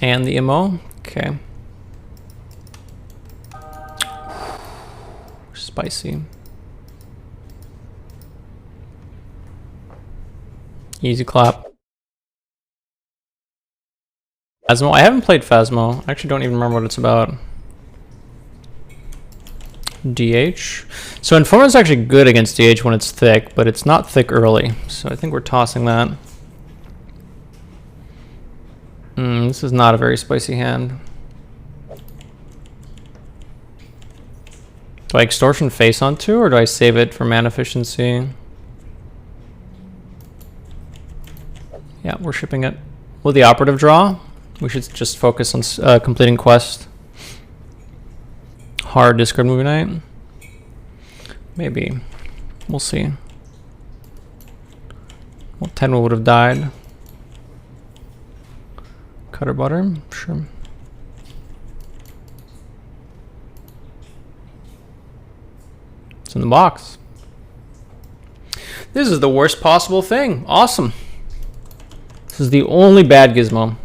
And the MO. Okay. Spicy. Easy clap. Phasmo. I haven't played Phasmo. I actually don't even remember what it's about. DH. So Informant's actually good against DH when it's thick, but it's not thick early. So I think we're tossing that. This is not a very spicy hand. Do I Extortion face onto, or do I save it for mana efficiency? Yeah, we're shipping it. Will the operative draw? We should just focus on completing quest. Hard discard movie night? Maybe. We'll see. Well, 10 would have died. Cutter butter? Sure. It's in the box. This is the worst possible thing. Awesome. This is the only bad gizmo.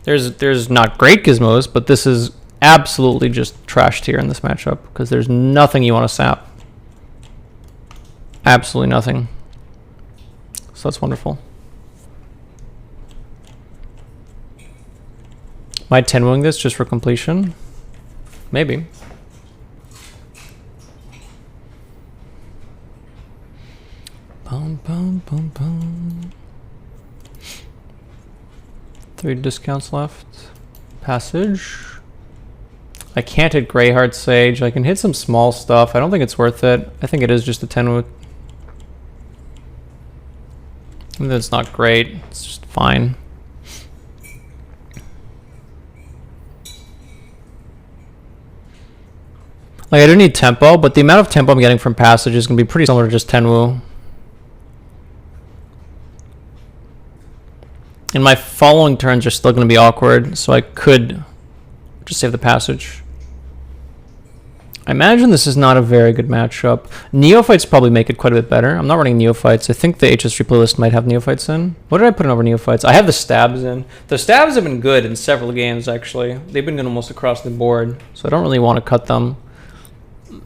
There's not great gizmos, but this is absolutely just trash tier in this matchup because there's nothing you want to sap. Absolutely nothing. So that's wonderful. Might 10-wing this just for completion? Maybe. Boom, boom, boom, boom. 3 discounts left. Passage. I can't hit Greyheart Sage. I can hit some small stuff. I don't think it's worth it. I think it is just a 10-wood. That's not great. It's just fine. Like, I do need tempo, but the amount of tempo I'm getting from Passage is going to be pretty similar to just Tenwu. And my following turns are still going to be awkward, so I could just save the Passage. I imagine this is not a very good matchup. Neophytes probably make it quite a bit better. I'm not running Neophytes. I think the HS3 playlist might have Neophytes in. What did I put in over Neophytes? I have the Stabs in. The Stabs have been good in several games, actually. They've been good almost across the board, so I don't really want to cut them.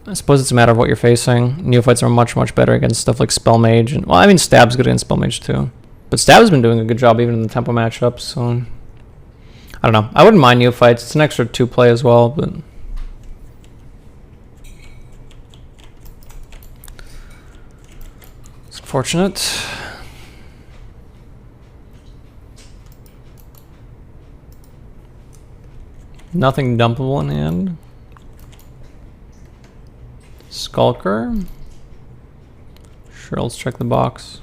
I suppose it's a matter of what you're facing. Neophytes are much, much better against stuff like Spell Mage. And, well, I mean, Stab's good against Spell Mage, too. But Stab has been doing a good job even in the tempo matchups, so I don't know. I wouldn't mind Neophytes. It's an extra 2 play as well, but it's unfortunate. Nothing dumpable in hand. Skulker. Sure, let's check the box.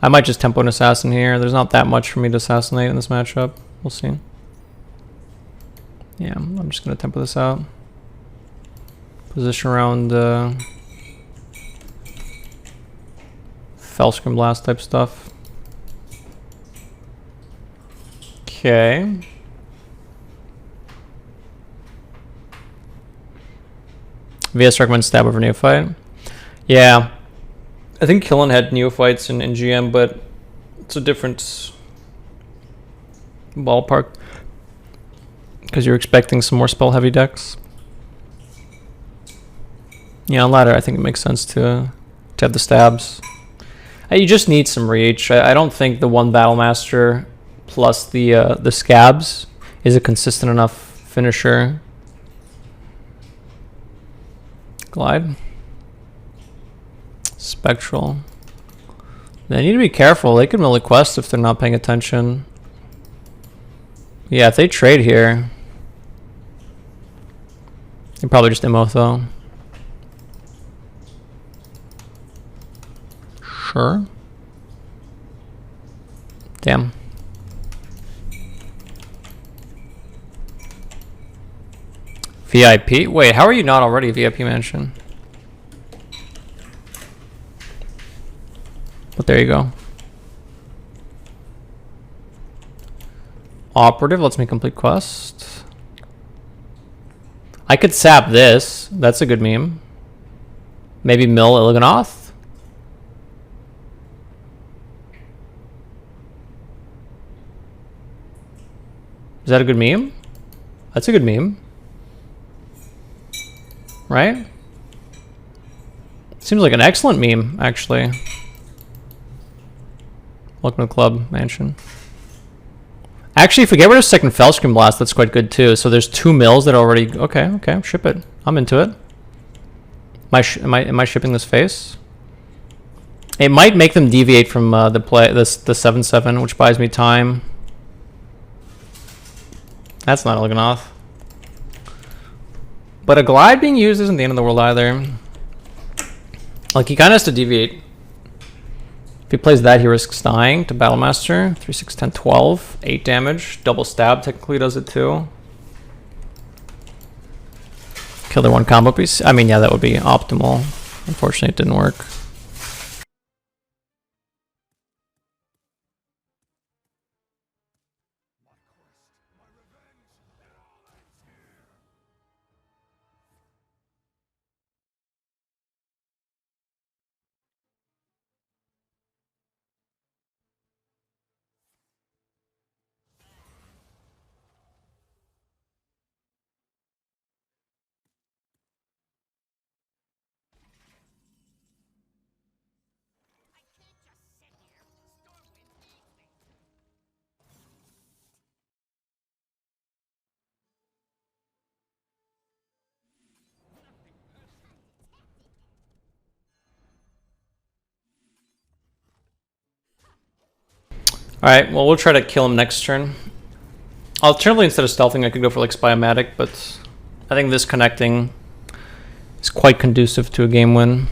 I might just tempo an assassin here. There's not that much for me to assassinate in this matchup. We'll see. Yeah, I'm just going to tempo this out. Position around Fellscream Blast type stuff. Okay. VS recommends Stab over Neophyte. Yeah. I think Killen had Neophytes in GM, but it's a different ballpark because you're expecting some more spell heavy decks. Yeah, on ladder, I think it makes sense to have the Stabs. You just need some reach. I don't think the one Battlemaster plus the Scabs is a consistent enough finisher. Glide. Spectral. They need to be careful. They could mill a quest if they're not paying attention. Yeah, if they trade here, they probably just MO though. Sure. Damn. VIP? Wait, how are you not already a VIP mansion? But there you go. Operative, let's make complete quest. I could sap this. That's a good meme. Maybe mill Illiganoth. that a good meme? That's a good meme. Right? Seems like an excellent meme, actually. Welcome to the club, mansion. Actually, if we get rid of second Fellscream Blast, that's quite good too. So there's 2 mills that are already... Okay, ship it. I'm into it. Am I shipping this face? It might make them deviate from the 7/7, which buys me time. That's not looking off. But a glide being used isn't the end of the world either. Like, he kind of has to deviate. If he plays that, he risks dying to Battlemaster. 3, 6, 10, 12. 8 damage. Double stab technically does it too. Kill their 1 combo piece. I mean, yeah, that would be optimal. Unfortunately, it didn't work. Alright, well, we'll try to kill him next turn. Alternatively, instead of stealthing, I could go for like Spyomatic, but I think this connecting is quite conducive to a game win.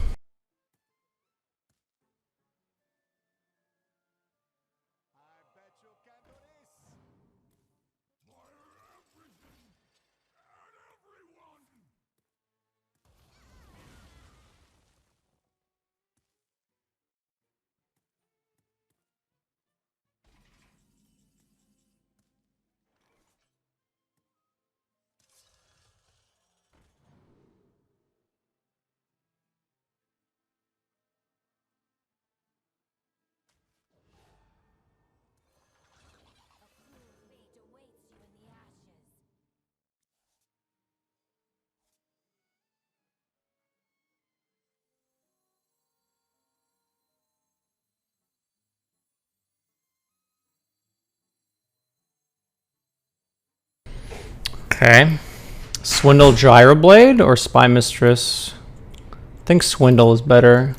Okay. Swindle Gyroblade or Spy Mistress? I think Swindle is better.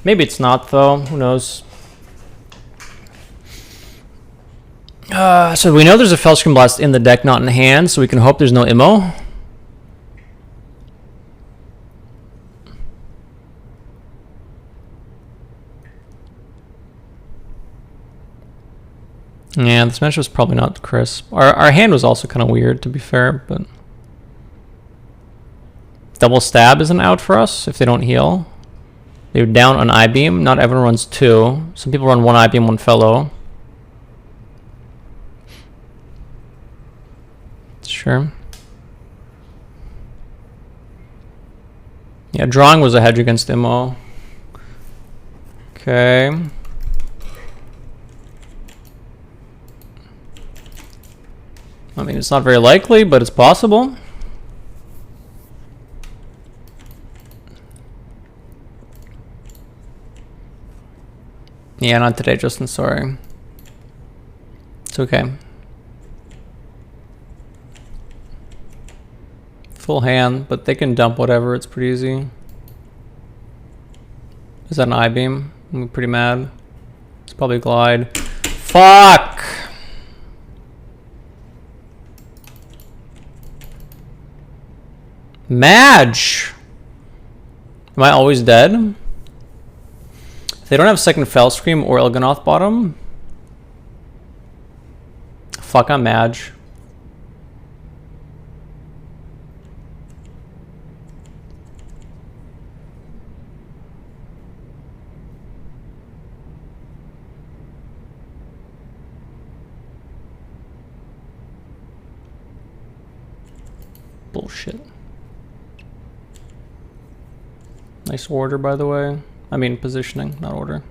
Maybe it's not though, who knows. So we know there's a Fellscream Blast in the deck, not in hand, so we can hope there's no Immo. Yeah, this match was probably not crisp. Our hand was also kind of weird, to be fair, but... Double stab isn't out for us if they don't heal. They're down on I-beam. Not everyone runs 2. Some people run 1 I-beam, 1 fellow. Sure. Yeah, drawing was a hedge against Immo. Okay. I mean, it's not very likely, but it's possible. Yeah, not today, Justin, sorry. It's okay. Full hand, but they can dump whatever, it's pretty easy. Is that an I-beam? I'm pretty mad. It's probably a glide. Fuck! Madge! Am I always dead? If they don't have second Fellscream or Il'gynoth bottom. Fuck, I'm Madge. Bullshit. Nice order, by the way. I mean, positioning, not order.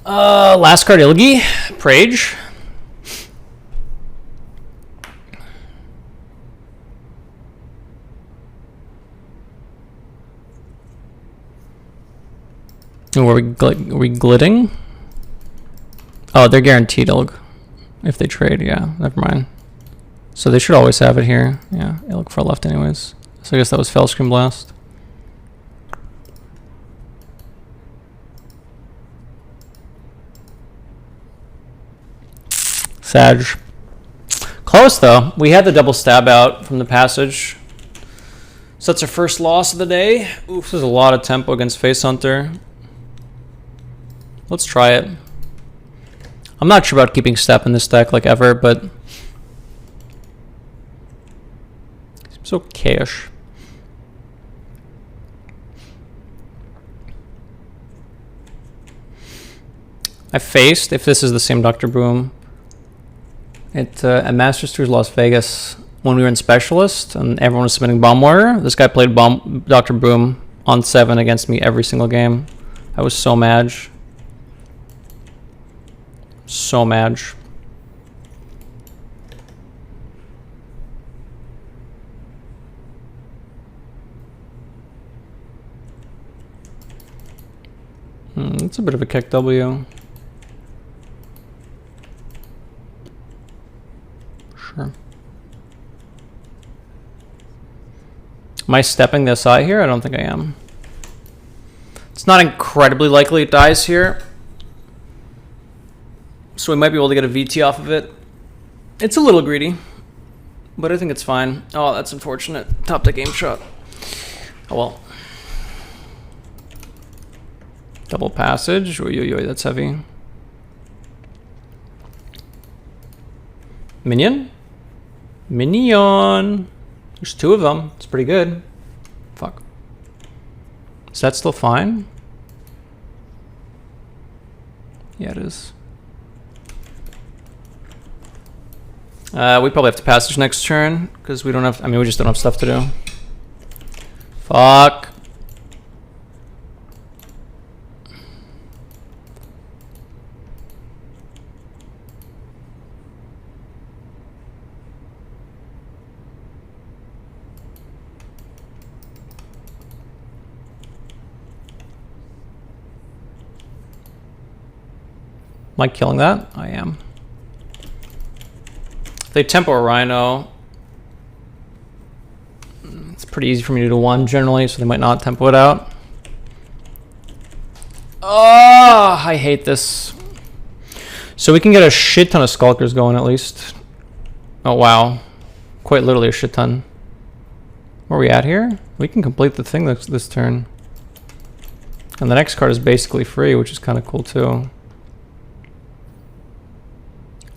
Last card, Ilgi. Prage. Were we glitting? Oh, they're guaranteed Ilg. If they trade, yeah, never mind. So they should always have it here. Yeah, Ilg for left anyways. So I guess that was Fellscream Blast. Sag. Close though. We had the double stab out from the passage. So that's our first loss of the day. Oof, there's a lot of tempo against Face Hunter. Let's try it. I'm not sure about keeping step in this deck like ever, but seems okay-ish. I faced, if this is the same Dr. Boom, at Masters Tours Las Vegas when we were in Specialist and everyone was submitting Bomb Warrior. This guy played Dr. Boom on 7 against me every single game. I was so mad. So mad. It's a bit of a kick W. Sure. Am I stepping this eye here? I don't think I am. It's not incredibly likely it dies here. So we might be able to get a VT off of it. It's a little greedy, but I think it's fine. Oh, that's unfortunate. Top deck game shot. Oh well. Double passage. Oy, that's heavy. Minion? Minion. There's 2 of them. It's pretty good. Fuck. Is that still fine? Yeah, it is. We probably have to passage next turn because we don't have. I mean, we just don't have stuff to do. Fuck. Am I killing that? I am. If they tempo a Rhino, it's pretty easy for me to do 1 generally, so they might not tempo it out. Oh, I hate this. So we can get a shit ton of Skulkers going at least. Oh, wow. Quite literally a shit ton. Where are we at here? We can complete the thing this turn. And the next card is basically free, which is kind of cool too.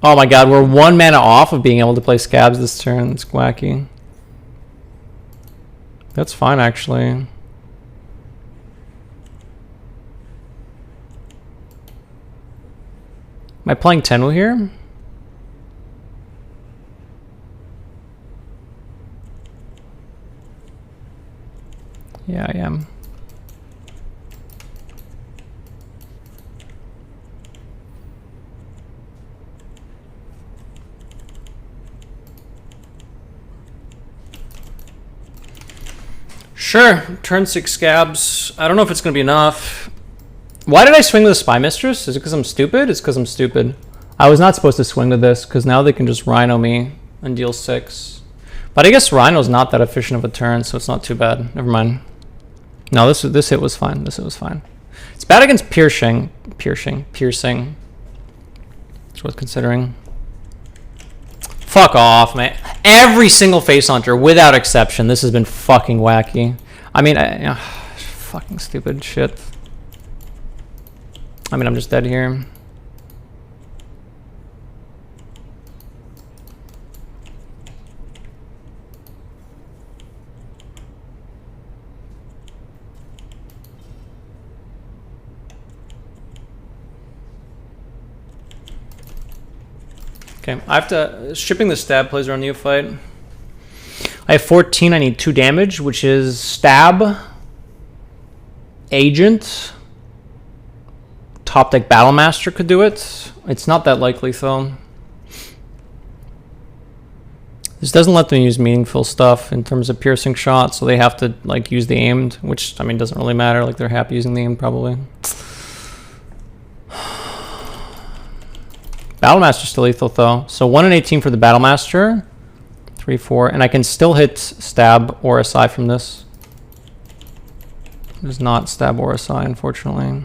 Oh my god, we're 1 mana off of being able to play Scabs this turn. It's wacky. That's fine, actually. Am I playing Tenwu here? Yeah, I am. Sure, turn 6 Scabs. I don't know if it's going to be enough. Why did I swing to the Spy Mistress? Is it because I'm stupid? It's because I'm stupid. I was not supposed to swing to this because now they can just Rhino me and deal 6. But I guess Rhino's not that efficient of a turn, so it's not too bad. Never mind. No, this hit was fine. This hit was fine. It's bad against piercing. It's worth considering. Fuck off, man. Every single Face Hunter, without exception, this has been fucking wacky. I mean, fucking stupid shit. I mean, I'm just dead here. Okay, I have to... Shipping the stab plays around Neophyte. I have 14, I need 2 damage, which is stab, agent, top deck Battlemaster could do it. It's not that likely though. This doesn't let them use meaningful stuff in terms of piercing shots, so they have to like use the aimed, which I mean doesn't really matter. Like they're happy using the aimed probably. Battlemaster's still lethal though. So 1 in 18 for the Battlemaster. 3, 4, and I can still hit stab or SI from this. It is not stab or SI, unfortunately.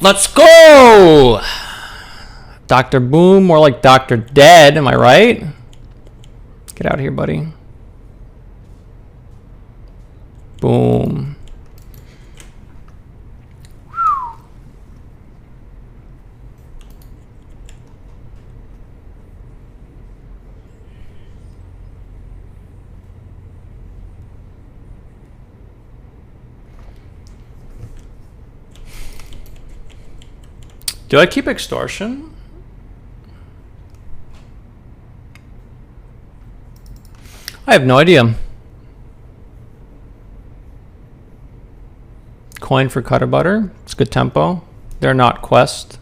Let's go! Dr. Boom, more like Dr. Dead, am I right? Get out of here, buddy. Boom. Do I keep extortion? I have no idea. Coin for Cutter Butter. It's good tempo. They're not quest.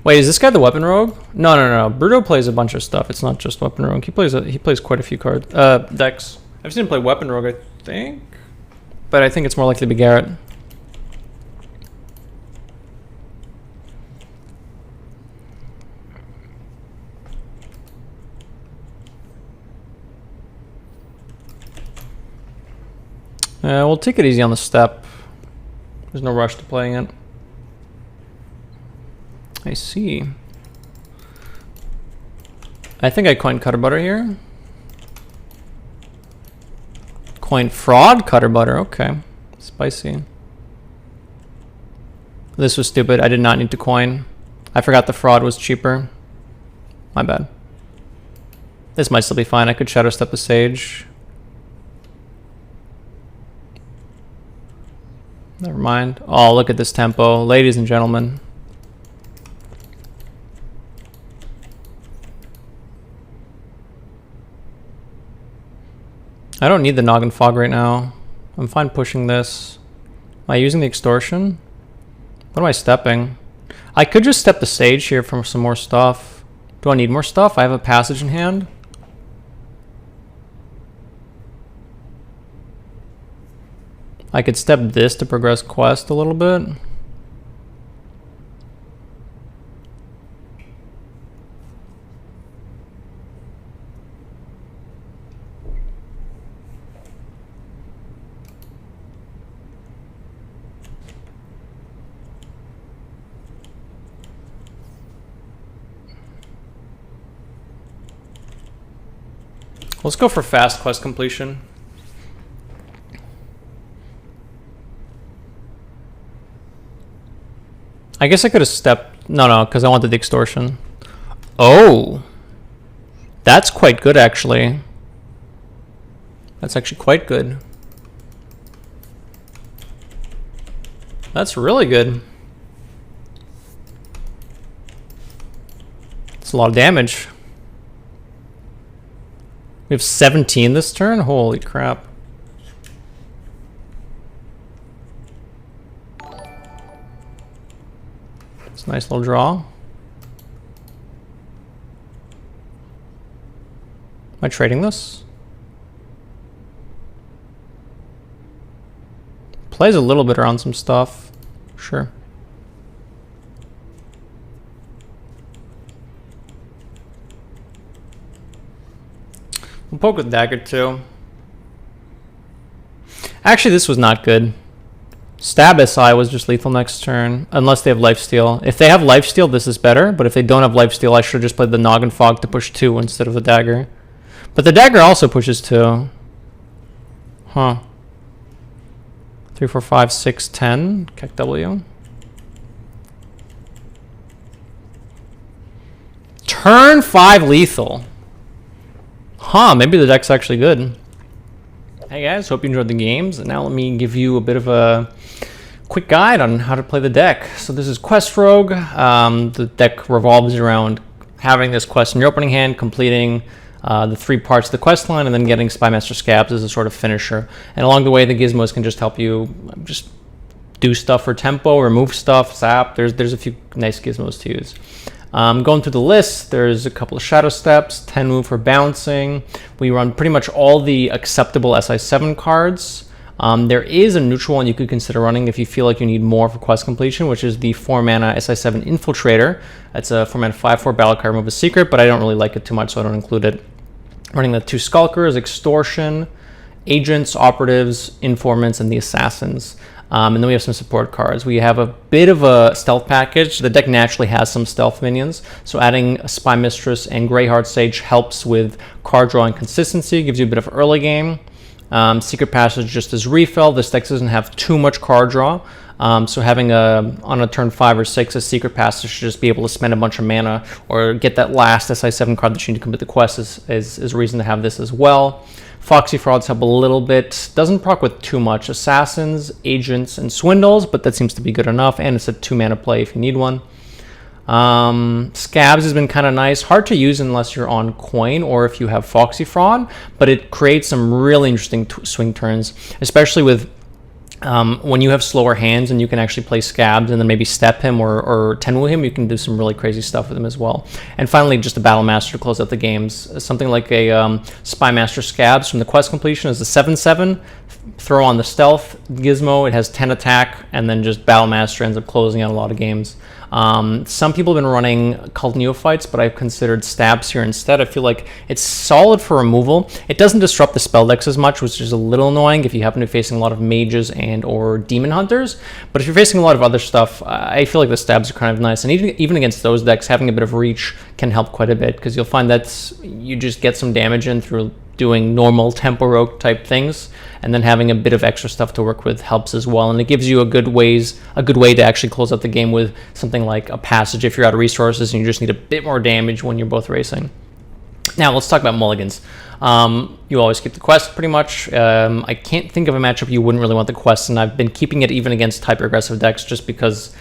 Wait, is this guy the Weapon Rogue? No. Bruto plays a bunch of stuff. It's not just Weapon Rogue. He plays quite a few cards. Decks. I've seen him play Weapon Rogue, I think. But I think it's more likely to be Garrett. We'll take it easy on the step. There's no rush to playing it. I see. I think I coined Cutter Butter here. Coined Fraud Cutter Butter. Okay. Spicy. This was stupid. I did not need to coin. I forgot the Fraud was cheaper. My bad. This might still be fine. I could Shadow Step the Sage. Never mind. Oh, look at this tempo. Ladies and gentlemen. I don't need the Noggin Fog right now. I'm fine pushing this. Am I using the Extortion? What am I stepping? I could just step the Sage here for some more stuff. Do I need more stuff? I have a Passage in hand. I could step this to progress quest a little bit. Let's go for fast quest completion. I guess I could have stepped... No, because I wanted the Extortion. Oh! That's quite good, actually. That's actually quite good. That's really good. It's a lot of damage. We have 17 this turn? Holy crap. It's a nice little draw. Am I trading this? Plays a little bit around some stuff. Sure. We'll poke with dagger too. Actually, this was not good. Stab SI was just lethal next turn, unless they have lifesteal. If they have lifesteal, this is better, but if they don't have lifesteal, I should have just played the Noggin Fog to push 2 instead of the dagger. But the dagger also pushes 2. Huh. 3, 4, 5, 6, 10. Keck W. Turn 5 lethal. Huh, maybe the deck's actually good. Hey guys, hope you enjoyed the games. And now let me give you a bit of a quick guide on how to play the deck. So this is Quest Rogue. The deck revolves around having this quest in your opening hand, completing the 3 parts of the quest line, and then getting Spymaster Scabs as a sort of finisher. And along the way, the gizmos can just help you just do stuff for tempo, remove stuff, zap. There's a few nice gizmos to use. Going through the list, there's a couple of Shadow Steps, 10 move for bouncing. We run pretty much all the acceptable SI7 cards. There is a neutral one you could consider running if you feel like you need more for quest completion, which is the 4 mana SI7 Infiltrator. It's a 4 mana 5/4 battle card, remove a secret, but I don't really like it too much, so I don't include it. Running the 2 Skulkers, Extortion, Agents, Operatives, Informants, and the Assassins. And then we have some support cards. We have a bit of a stealth package. The deck naturally has some stealth minions, so adding a Spy Mistress and Greyheart Sage helps with card drawing consistency, gives you a bit of early game. Secret Passage just as refill. This deck doesn't have too much card draw, so having on a turn 5 or 6, a Secret Passage should just be able to spend a bunch of mana or get that last SI7 card that you need to complete the quest is a reason to have this as well. Foxy Frauds help a little bit. Doesn't proc with too much. Assassins, Agents, and Swindles, but that seems to be good enough, and it's a 2 mana play if you need one. Scabs has been kind of nice. Hard to use unless you're on coin or if you have Foxy Fraud, but it creates some really interesting swing turns, especially with when you have slower hands and you can actually play Scabs and then maybe step him or Tenwu him. You can do some really crazy stuff with him as well. And finally, just a Battle Master to close out the games. Something like a Spymaster Scabs from the quest completion is a 7/7. Throw on the stealth gizmo. It has 10 attack, and then just Battle Master ends up closing out a lot of games. Some people have been running Cult Neophytes, but I've considered Stabs here instead. I feel like it's solid for removal. It doesn't disrupt the spell decks as much, which is a little annoying if you happen to be facing a lot of mages and or demon hunters. But if you're facing a lot of other stuff, I feel like the Stabs are kind of nice. And even against those decks, having a bit of reach can help quite a bit, because you'll find that you just get some damage in through doing normal tempo rogue type things, and then having a bit of extra stuff to work with helps as well. And it gives you a good way to actually close out the game with something like a passage if you're out of resources and you just need a bit more damage when you're both racing. Now let's talk about mulligans. You always keep the quest pretty much. I can't think of a matchup you wouldn't really want the quest, and I've been keeping it even against type aggressive decks just because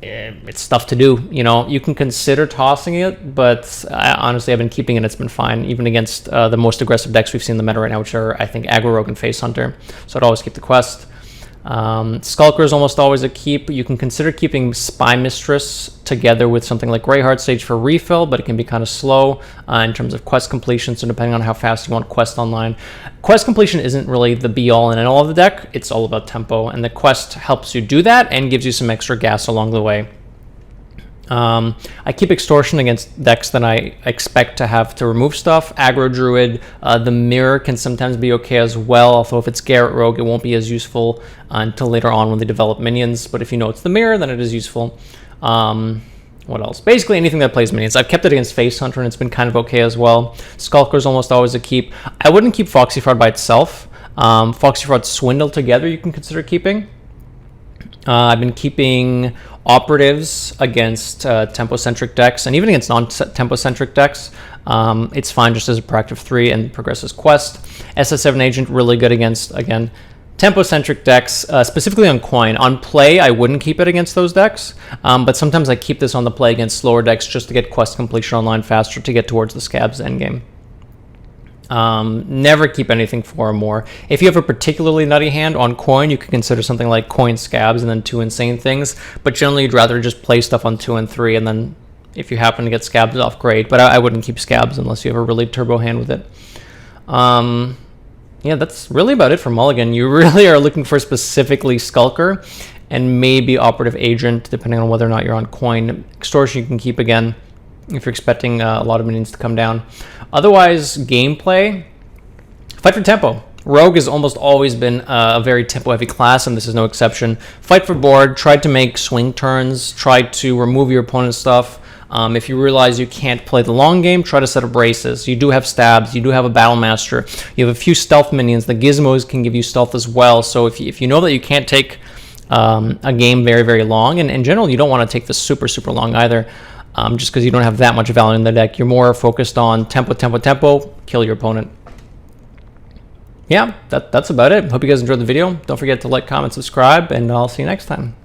it's stuff to do. You know, you can consider tossing it, but honestly, I've been keeping it. It's been fine, even against the most aggressive decks we've seen in the meta right now, which are, I think, Aggro Rogue and Face Hunter. So I'd always keep the quest. Skulker is almost always a keep. You can consider keeping Spy Mistress together with something like Greyheart Sage for refill, but it can be kind of slow in terms of quest completion, so depending on how fast you want quest online. Quest completion isn't really the be-all and end-all of the deck. It's all about tempo, and the quest helps you do that and gives you some extra gas along the way. I keep Extortion against decks that I expect to have to remove stuff. Aggro Druid, the Mirror can sometimes be okay as well, although if it's Garrett Rogue, it won't be as useful until later on when they develop minions, but if you know it's the Mirror, then it is useful. What else? Basically anything that plays minions. I've kept it against Face Hunter, and it's been kind of okay as well. Skulker is almost always a keep. I wouldn't keep Foxy Fraud by itself. Foxy Fraud Swindle together you can consider keeping. I've been keeping Operatives against tempo-centric decks, and even against non-tempo-centric decks. It's fine just as a proactive 3 and progresses quest. SS7 Agent, really good against, again, tempo-centric decks, specifically on coin. On play, I wouldn't keep it against those decks, but sometimes I keep this on the play against slower decks just to get quest completion online faster to get towards the Scabs endgame. Never keep anything 4 or more. If you have a particularly nutty hand on coin, you could consider something like coin Scabs and then 2 insane things, but generally you'd rather just play stuff on 2 and 3, and then if you happen to get Scabs off, great, but I wouldn't keep Scabs unless you have a really turbo hand with it. Yeah, that's really about it for Mulligan. You really are looking for specifically Skulker and maybe Operative Agent, depending on whether or not you're on coin. Extortion you can keep again if you're expecting a lot of minions to come down. Otherwise, gameplay, fight for tempo. Rogue has almost always been a very tempo-heavy class, and this is no exception. Fight for board, try to make swing turns, try to remove your opponent's stuff. If you realize you can't play the long game, try to set up races. You do have Stabs, you do have a Battle Master, you have a few stealth minions. The gizmos can give you stealth as well, so if you know that you can't take a game very, very long, and in general, you don't want to take this super, super long either, just because you don't have that much value in the deck. You're more focused on tempo, tempo, tempo, kill your opponent. Yeah, that's about it. Hope you guys enjoyed the video. Don't forget to like, comment, subscribe, and I'll see you next time.